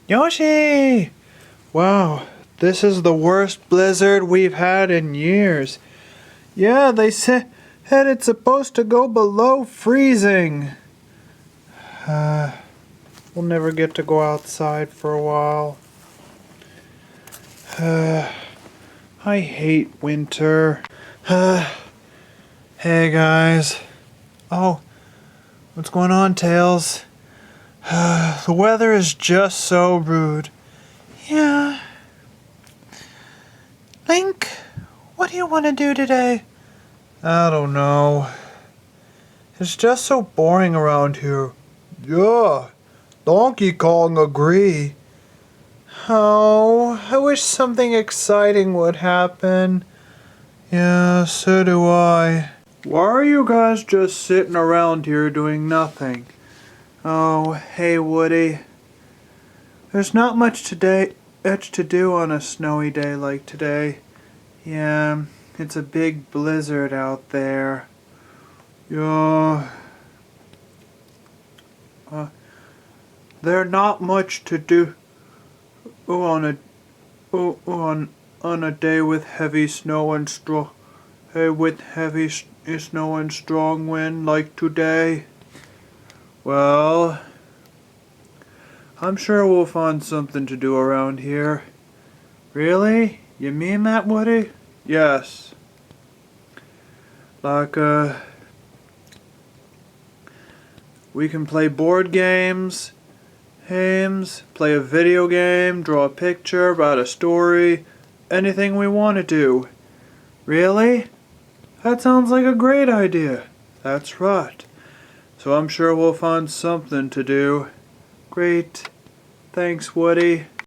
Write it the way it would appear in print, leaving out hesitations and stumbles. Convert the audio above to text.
Yoshi! Wow, this is the worst blizzard we've had in years. Yeah, they said it's supposed to go below freezing. We'll never get to go outside for a while. I hate winter. Hey guys. Oh, what's going on, Tails? The weather is just so rude. Yeah. Link, what do you want to do today? I don't know. It's just so boring around here. Yeah, Donkey Kong agree. Oh, I wish something exciting would happen. Yeah, so do I. Why are you guys just sitting around here doing nothing? Oh, hey Woody. There's not much to do on a snowy day like today. Yeah, it's a big blizzard out there. Yeah. There's not much to do on a day with heavy snow and snow and strong wind like today. Well, I'm sure we'll find something to do around here. Really? You mean that, Woody? Yes. Like, we can play board games, play a video game, draw a picture, write a story, anything we want to do. Really? That sounds like a great idea. That's right. So I'm sure we'll find something to do. Great. Thanks, Woody.